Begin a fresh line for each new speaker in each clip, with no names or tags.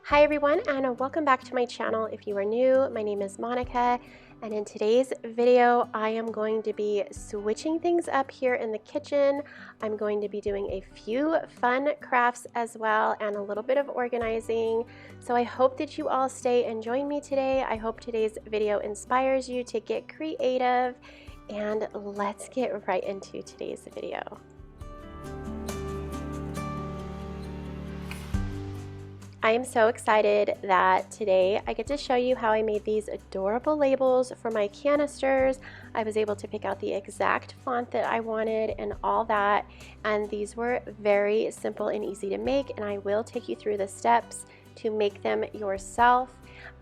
Hi everyone, and welcome back to my channel. If you are new, my name is Monica, and in today's video I am going to be switching things up here in the kitchen. I'm going to be doing a few fun crafts as well and a little bit of organizing. So I hope that you all stay and join me today. I hope today's video inspires you to get creative, and let's get right into today's video. I am so excited that today I get to show you how I made these adorable labels for my canisters. I was able to pick out the exact font that I wanted and all that, and these were very simple and easy to make, and I will take you through the steps to make them yourself.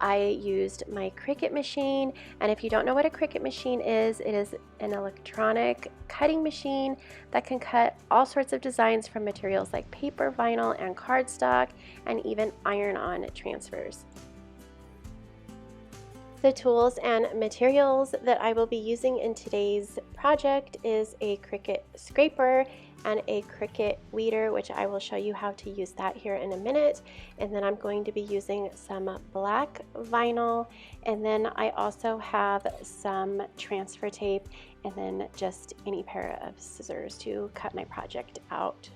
I used my Cricut machine, and if you don't know what a Cricut machine is, it is an electronic cutting machine that can cut all sorts of designs from materials like paper, vinyl, and cardstock, and even iron-on transfers. The tools and materials that I will be using in today's project is a Cricut scraper and a Cricut weeder, which I will show you how to use that here in a minute. And then I'm going to be using some black vinyl, and then I also have some transfer tape, and then just any pair of scissors to cut my project out.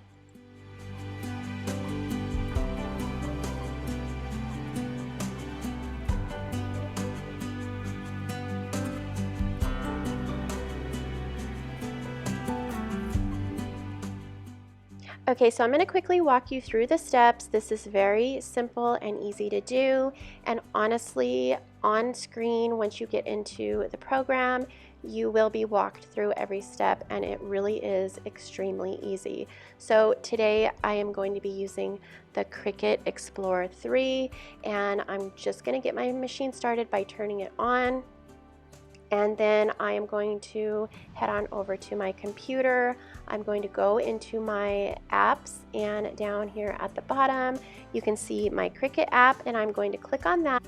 Okay, so I'm going to quickly walk you through the steps. This is very simple and easy to do, and honestly, on screen, once you get into the program, you will be walked through every step, and it really is extremely easy. So today I am going to be using the Cricut Explorer 3, and I'm just going to get my machine started by turning it on. And then I am going to head on over to my computer. I'm going to go into my apps, and down here at the bottom you can see my Cricut app, and I'm going to click on that.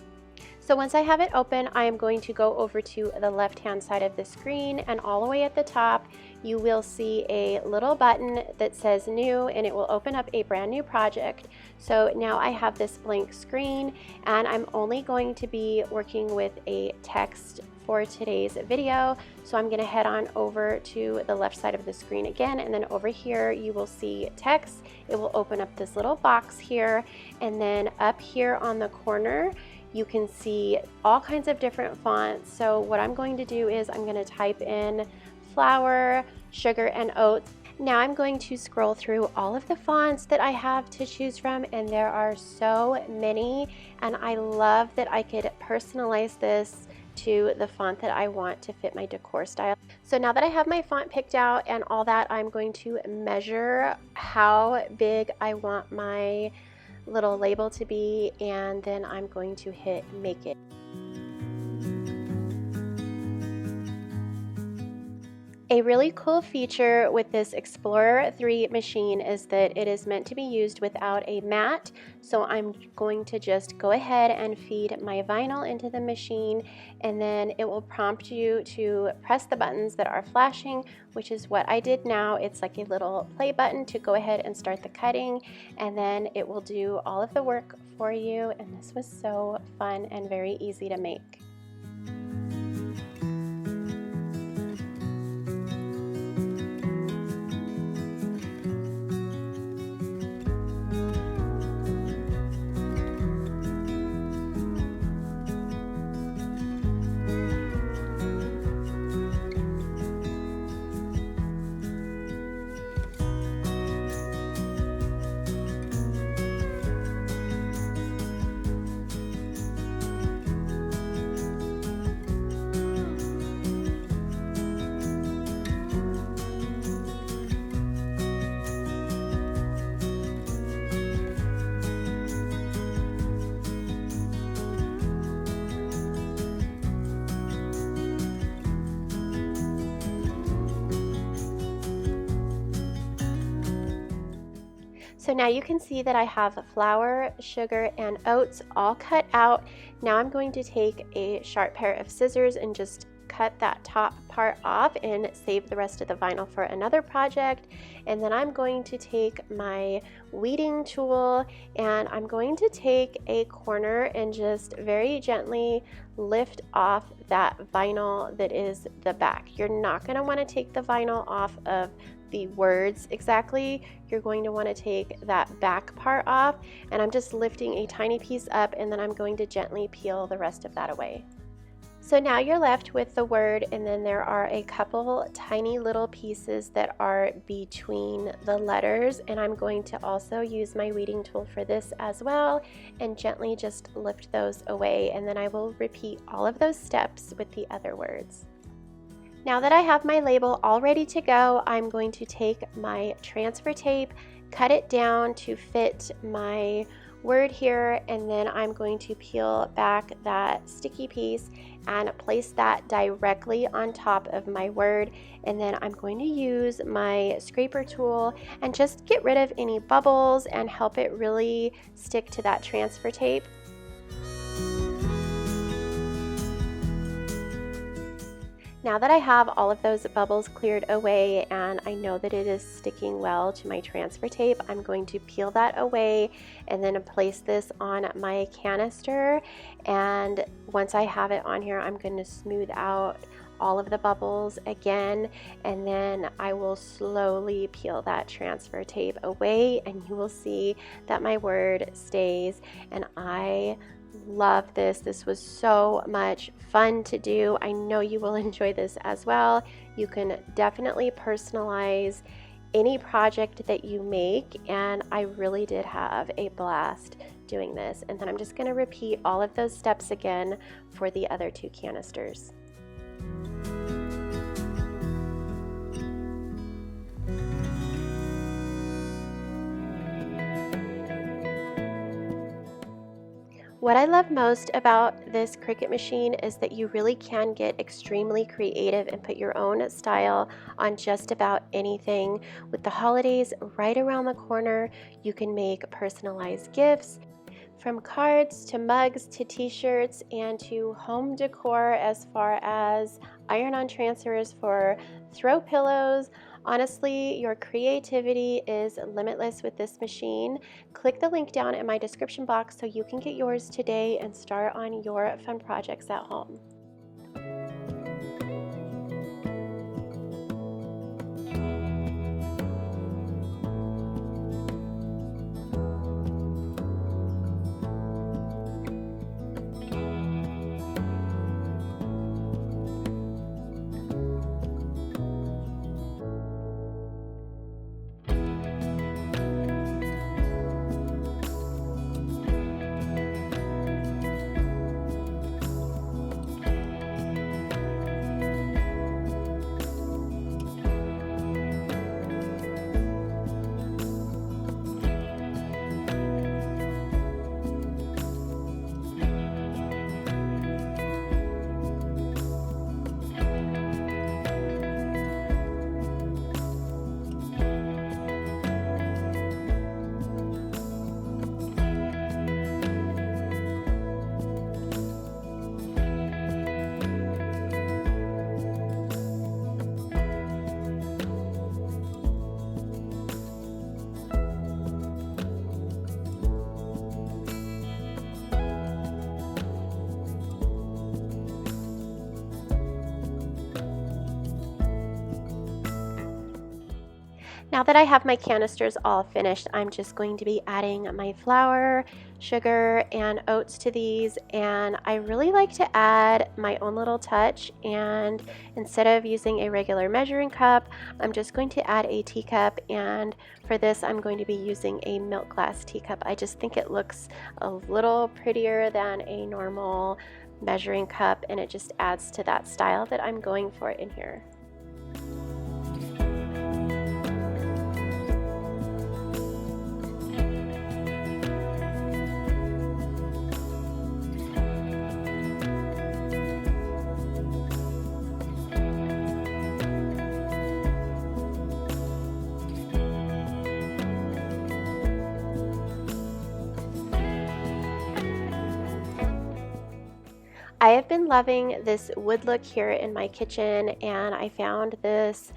So once I have it open, I am going to go over to the left hand side of the screen, and all the way at the top you will see a little button that says new, and it will open up a brand new project. So now I have this blank screen, and I'm only going to be working with a text for today's video. So I'm going to head on over to the left side of the screen again, and then over here you will see text. It will open up this little box here, and then up here on the corner you can see all kinds of different fonts. So what I'm going to do is I'm going to type in flour, sugar, and oats. Now I'm going to scroll through all of the fonts that I have to choose from, and there are so many, and I love that I could personalize this to the font that I want to fit my decor style. So now that I have my font picked out and all that, I'm going to measure how big I want my little label to be, and then I'm going to hit make it. A really cool feature with this Explorer 3 machine is that it is meant to be used without a mat. So I'm going to just go ahead and feed my vinyl into the machine, and then it will prompt you to press the buttons that are flashing, which is what I did now. It's like a little play button to go ahead and start the cutting, and then it will do all of the work for you. And this was so fun and very easy to make. So now you can see that I have flour, sugar, and oats all cut out. Now I'm going to take a sharp pair of scissors and just cut that top part off and save the rest of the vinyl for another project. And then I'm going to take my weeding tool and I'm going to take a corner and just very gently lift off that vinyl that is the back. You're not going to want to take the vinyl off of the words exactly. You're going to want to take that back part off, and I'm just lifting a tiny piece up and then I'm going to gently peel the rest of that away. So now you're left with the word, and then there are a couple tiny little pieces that are between the letters, and I'm going to also use my weeding tool for this as well and gently just lift those away, and then I will repeat all of those steps with the other words. Now that I have my label all ready to go, I'm going to take my transfer tape, cut it down to fit my word here, and then I'm going to peel back that sticky piece and place that directly on top of my word, and then I'm going to use my scraper tool and just get rid of any bubbles and help it really stick to that transfer tape. Now that I have all of those bubbles cleared away and I know that it is sticking well to my transfer tape, I'm going to peel that away and then place this on my canister. And once I have it on here, I'm going to smooth out all of the bubbles again, and then I will slowly peel that transfer tape away, and you will see that my word stays. And I love this. This was so much fun to do. I know you will enjoy this as well. You can definitely personalize any project that you make, and I really did have a blast doing this. And then I'm just going to repeat all of those steps again for the other two canisters. What I love most about this Cricut machine is that you really can get extremely creative and put your own style on just about anything. With the holidays right around the corner, you can make personalized gifts, from cards to mugs to t-shirts and to home decor as far as iron-on transfers for throw pillows. Honestly, your creativity is limitless with this machine. Click the link down in my description box so you can get yours today and start on your fun projects at home. Now that I have my canisters all finished, I'm just going to be adding my flour, sugar, and oats to these, and I really like to add my own little touch, and instead of using a regular measuring cup, I'm just going to add a teacup, and for this I'm going to be using a milk glass teacup. I just think it looks a little prettier than a normal measuring cup, and it just adds to that style that I'm going for in here. I have been loving this wood look here in my kitchen, and I found this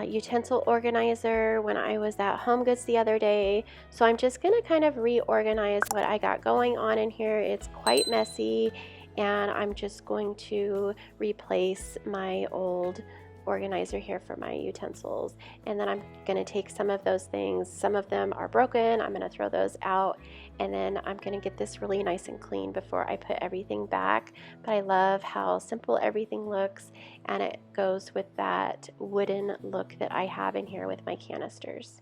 utensil organizer when I was at HomeGoods the other day. So I'm just going to kind of reorganize what I got going on in here. It's quite messy, and I'm just going to replace my old organizer here for my utensils. And then I'm going to take some of those things, some of them are broken, I'm going to throw those out, and then I'm going to get this really nice and clean before I put everything back. But I love how simple everything looks, and it goes with that wooden look that I have in here with my canisters.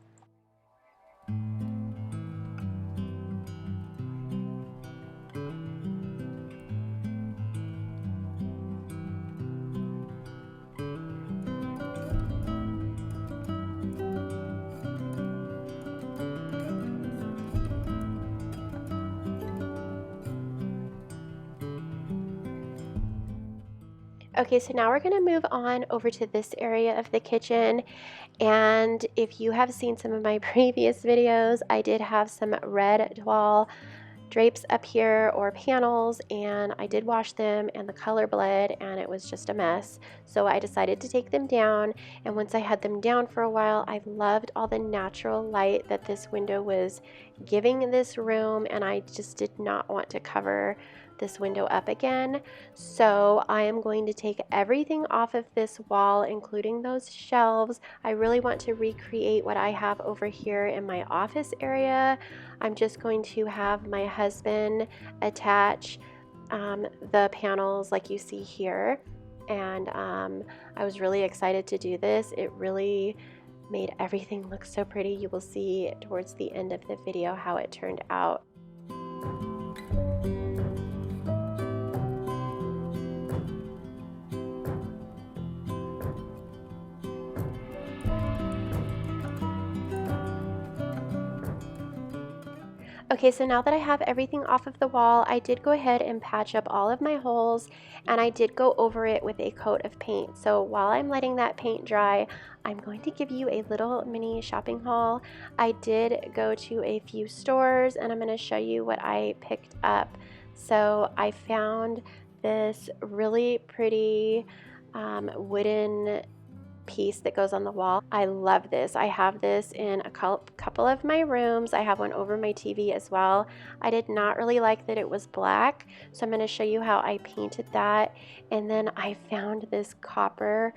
Okay, so now we're going to move on over to this area of the kitchen, and if you have seen some of my previous videos, I did have some red dwell drapes up here, or panels, and I did wash them and the color bled and it was just a mess. So I decided to take them down, and once I had them down for a while, I loved all the natural light that this window was giving this room, and I just did not want to cover this window up again. So I am going to take everything off of this wall, including those shelves. I really want to recreate what I have over here in my office area. I'm just going to have my husband attach the panels like you see here, and I was really excited to do this. It really made everything look so pretty. You will see towards the end of the video how it turned out. Okay, so now that I have everything off of the wall, I did go ahead and patch up all of my holes, and I did go over it with a coat of paint. So while I'm letting that paint dry, I'm going to give you a little mini shopping haul. I did go to a few stores, and I'm going to show you what I picked up. So I found this really pretty wooden piece that goes on the wall. I love this. I have this in a couple of my rooms. I have one over my TV as well. I did not really like that it was black, so I'm going to show you how I painted that. And then I found this copper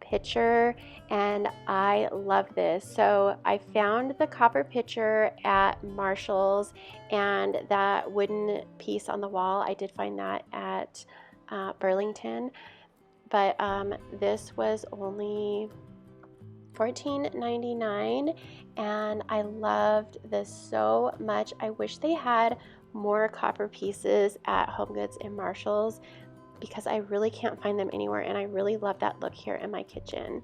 pitcher, and I love this. So I found the copper pitcher at Marshall's, and that wooden piece on the wall, I did find that at Burlington. But this was only $14.99, and I loved this so much. I wish they had more copper pieces at HomeGoods and Marshall's, because I really can't find them anywhere, and I really love that look here in my kitchen.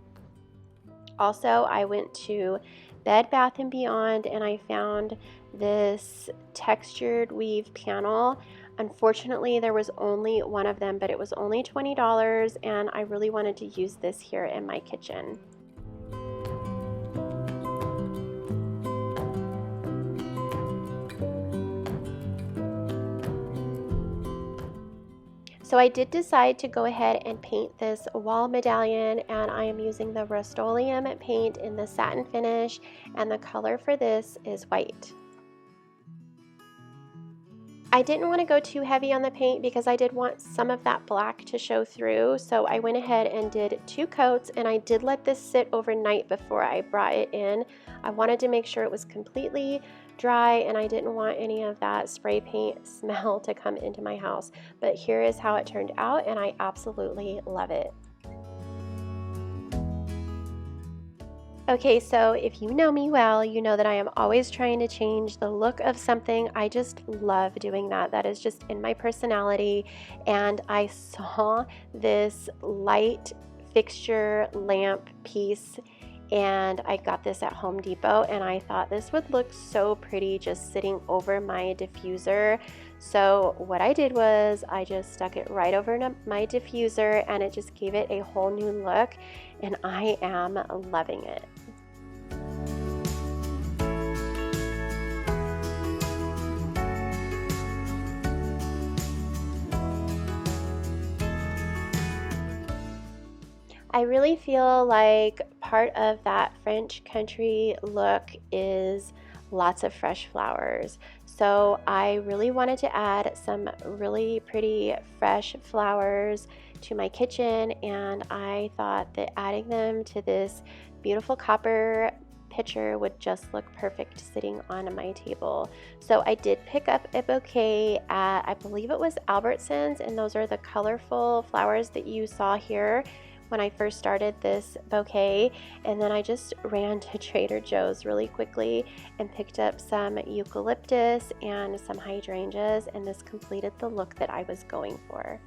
Also, I went to Bed Bath & Beyond, and I found this textured weave panel. Unfortunately, there was only one of them, but it was only $20, and I really wanted to use this here in my kitchen. So I did decide to go ahead and paint this wall medallion, and I am using the Rust-Oleum paint in the satin finish, and the color for this is white. I didn't want to go too heavy on the paint because I did want some of that black to show through, so I went ahead and did 2 coats, and I did let this sit overnight before I brought it in. I wanted to make sure it was completely dry, and I didn't want any of that spray paint smell to come into my house. But here is how it turned out, and I absolutely love it. Okay, so if you know me well, you know that I am always trying to change the look of something. I just love doing that. That is just in my personality. And I saw this light fixture lamp piece, and I got this at Home Depot, and I thought this would look so pretty just sitting over my diffuser. So what I did was I just stuck it right over my diffuser, and it just gave it a whole new look, and I am loving it. I really feel like part of that French country look is lots of fresh flowers. So I really wanted to add some really pretty fresh flowers to my kitchen, and I thought that adding them to this beautiful copper pitcher would just look perfect sitting on my table. So I did pick up a bouquet at, I believe it was Albertsons, and those are the colorful flowers that you saw here when I first started this bouquet. And then I just ran to Trader Joe's really quickly and picked up some eucalyptus and some hydrangeas, and this completed the look that I was going for.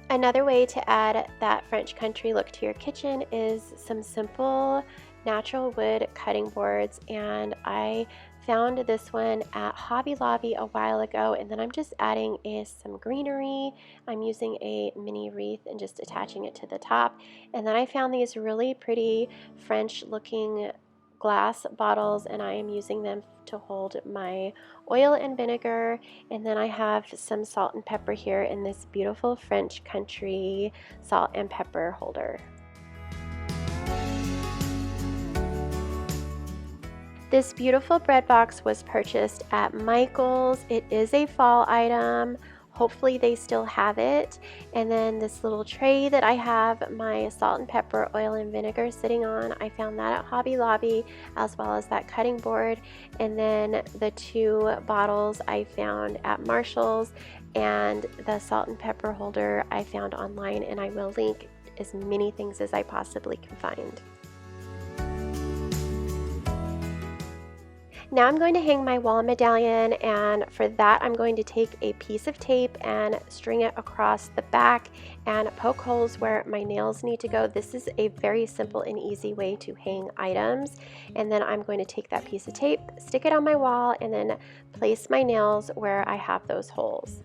Another way to add that French country look to your kitchen is some simple natural wood cutting boards, and I found this one at Hobby Lobby a while ago, and then I'm just adding some greenery. I'm using a mini wreath and just attaching it to the top, and then I found these really pretty French looking glass bottles, and I am using them to hold my oil and vinegar. And then I have some salt and pepper here in this beautiful French country salt and pepper holder. This beautiful bread box was purchased at Michael's. It is a fall item. Hopefully they still have it. And then this little tray that I have my salt and pepper, oil and vinegar sitting on, I found that at Hobby Lobby, as well as that cutting board. And then the 2 bottles I found at Marshall's, and the salt and pepper holder I found online, and I will link as many things as I possibly can find. Now I'm going to hang my wall medallion, and for that I'm going to take a piece of tape and string it across the back and poke holes where my nails need to go. This is a very simple and easy way to hang items. And then I'm going to take that piece of tape, stick it on my wall, and then place my nails where I have those holes.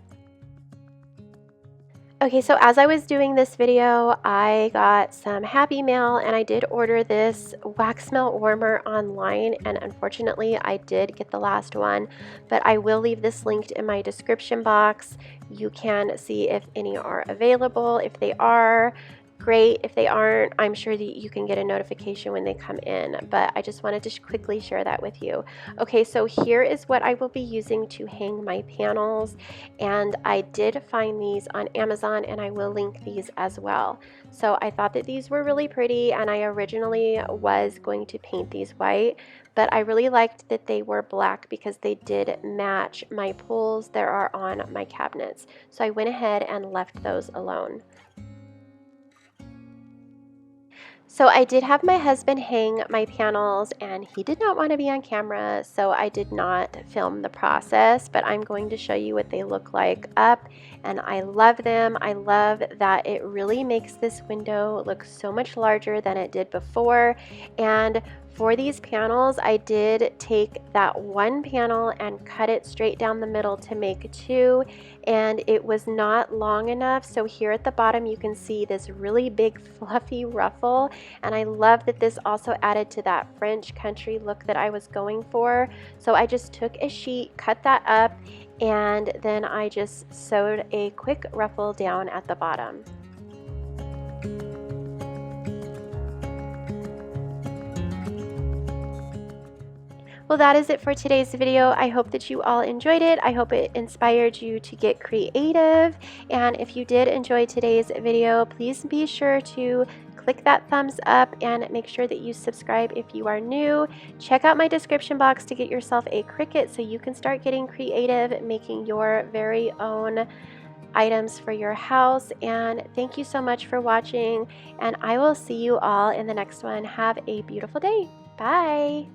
Okay, so as I was doing this video, I got some Happy Mail, and I did order this wax melt warmer online, and unfortunately I did get the last one, but I will leave this linked in my description box. You can see if any are available. If they are, great. If they aren't, I'm sure that you can get a notification when they come in, but I just wanted to quickly share that with you. Okay, so here is what I will be using to hang my panels, and I did find these on Amazon, and I will link these as well. So I thought that these were really pretty, and I originally was going to paint these white, but I really liked that they were black because they did match my pulls that are on my cabinets. So I went ahead and left those alone. So I did have my husband hang my panels, and he did not want to be on camera, so I did not film the process, but I'm going to show you what they look like up, and I love them. I love that it really makes this window look so much larger than it did before. And for these panels, I did take that one panel and cut it straight down the middle to make 2, and it was not long enough. So here at the bottom you can see this really big fluffy ruffle, and I love that this also added to that French country look that I was going for. So I just took a sheet, cut that up, and then I just sewed a quick ruffle down at the bottom. Well, that is it for today's video. I hope that you all enjoyed it. I hope it inspired you to get creative. And if you did enjoy today's video, please be sure to click that thumbs up and make sure that you subscribe if you are new. Check out my description box to get yourself a Cricut so you can start getting creative, making your very own items for your house. And thank you so much for watching, and I will see you all in the next one. Have a beautiful day. Bye.